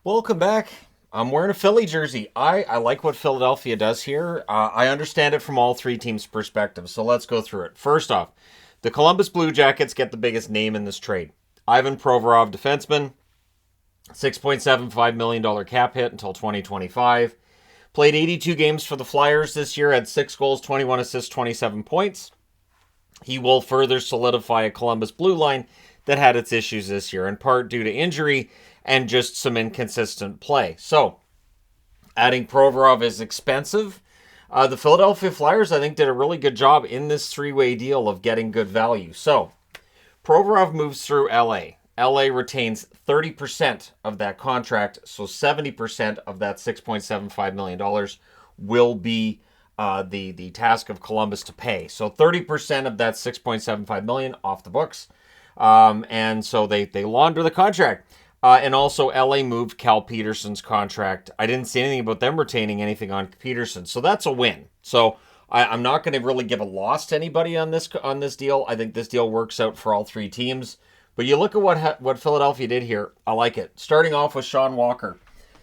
Welcome back. I'm wearing a Philly jersey. I like what Philadelphia does here. I understand it from all three teams' perspectives, so let's go through it. First off, the Columbus Blue Jackets get the biggest name in this trade. Ivan Provorov, defenseman, $6.75 million cap hit until 2025. Played 82 games for the Flyers this year, had 6 goals, 21 assists, 27 points. He will further solidify a Columbus Blue line that had its issues this year, in part due to injury and just some inconsistent play. So, adding Provorov is expensive. The Philadelphia Flyers, I think, did a really good job in this three-way deal of getting good value. So, Provorov moves through LA. LA retains 30% of that contract, so 70% of that $6.75 million will be the task of Columbus to pay. So 30% of that 6.75 million off the books, and so they launder the contract. And also, LA moved Cal Peterson's contract. I didn't see anything about them retaining anything on Peterson, so that's a win. So I'm not going to really give a loss to anybody on this deal. I think this deal works out for all three teams. But you look at what Philadelphia did here. I like it. Starting off with Sean Walker.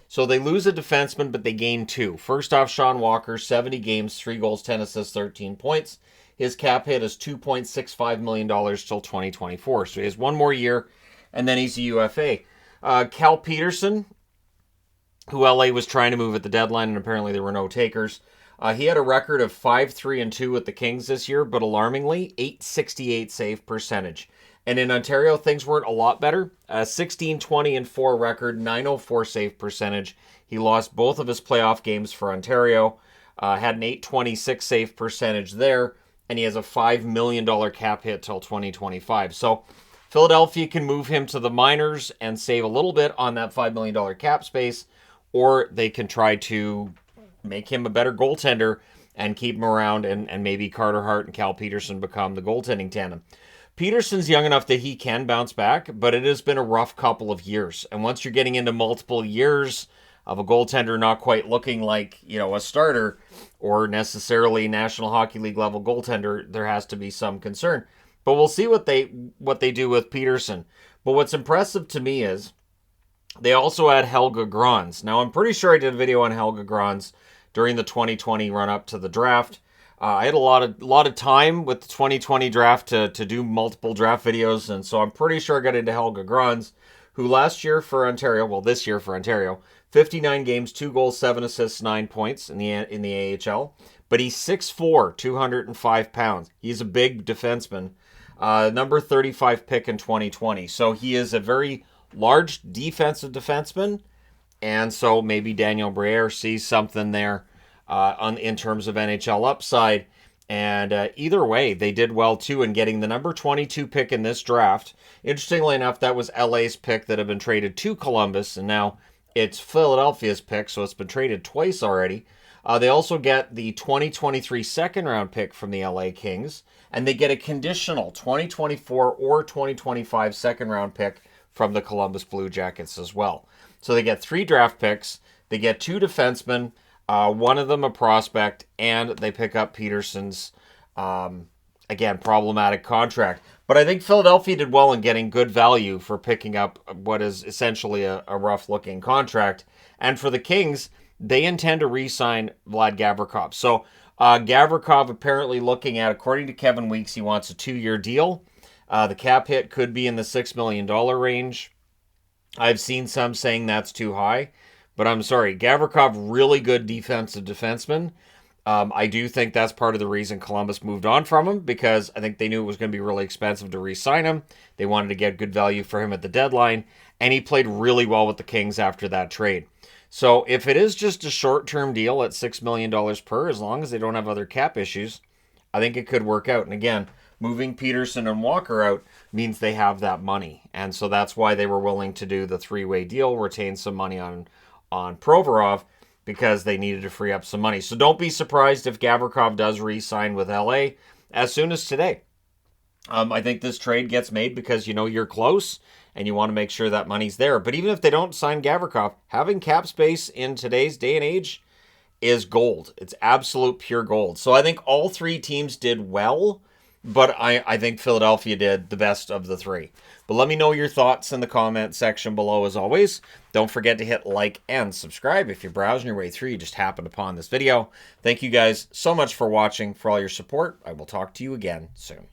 So they lose a defenseman, but they gain two. First off, Sean Walker, 70 games, 3 goals, 10 assists, 13 points. His cap hit is $2.65 million till 2024. So he has one more year, and then he's a UFA. Cal Peterson, who LA was trying to move at the deadline, and apparently there were no takers. He had a record of 5-3-2 with the Kings this year, but alarmingly, 868 save percentage. And in Ontario, things weren't a lot better. 16-20-4 record, 904 save percentage. He lost both of his playoff games for Ontario, had an 826 save percentage there, and he has a $5 million cap hit till 2025. So Philadelphia can move him to the minors and save a little bit on that $5 million cap space, or they can try to make him a better goaltender and keep him around, and maybe Carter Hart and Cal Peterson become the goaltending tandem. Peterson's young enough that he can bounce back, but it has been a rough couple of years. And once you're getting into multiple years of a goaltender not quite looking like, a starter or necessarily National Hockey League level goaltender, there has to be some concern. But we'll see what they do with Peterson. But what's impressive to me is they also add Helge Grans. Now, I'm pretty sure I did a video on Helge Grans during the 2020 run-up to the draft. I had a lot of time with the 2020 draft to do multiple draft videos, and so I'm pretty sure I got into Helge Grans, who last year for Ontario, this year for Ontario, 59 games, 2 goals, 7 assists, 9 points in the AHL. But he's 6'4", 205 pounds. He's a big defenseman. Number 35 pick in 2020. So he is a very large defensive defenseman, and so maybe Daniel Briere sees something there in terms of NHL upside. And either way, they did well too in getting the number 22 pick in this draft. Interestingly enough, that was LA's pick that had been traded to Columbus, and now it's Philadelphia's pick, so it's been traded twice already. They also get the 2023 second round pick from the LA Kings, and they get a conditional 2024 or 2025 second round pick from the Columbus Blue Jackets as well. So they get 3 draft picks, they get 2 defensemen, one of them a prospect, and they pick up Peterson's, again, problematic contract. But I think Philadelphia did well in getting good value for picking up what is essentially a rough-looking contract. And for the Kings, they intend to re-sign Vlad Gavrikov. So Gavrikov apparently looking at, according to Kevin Weeks, he wants a 2-year deal. The cap hit could be in the $6 million range. I've seen some saying that's too high. But I'm sorry, Gavrikov, really good defensive defenseman. I do think that's part of the reason Columbus moved on from him, because I think they knew it was going to be really expensive to re-sign him. They wanted to get good value for him at the deadline, and he played really well with the Kings after that trade. So if it is just a short-term deal at $6 million per, as long as they don't have other cap issues, I think it could work out. And again, moving Peterson and Walker out means they have that money. And so that's why they were willing to do the 3-way deal, retain some money on Provorov, because they needed to free up some money. So don't be surprised if Gavrikov does re-sign with LA as soon as today. I think this trade gets made because you're close and you want to make sure that money's there. But even if they don't sign Gavrikov, having cap space in today's day and age is gold. It's absolute pure gold. So I think all three teams did well. but I think Philadelphia did the best of the three. But let me know your thoughts in the comment section below as always. Don't forget to hit like and subscribe if you're browsing your way through, you just happened upon this video. Thank you guys so much for watching, for all your support. I will talk to you again soon.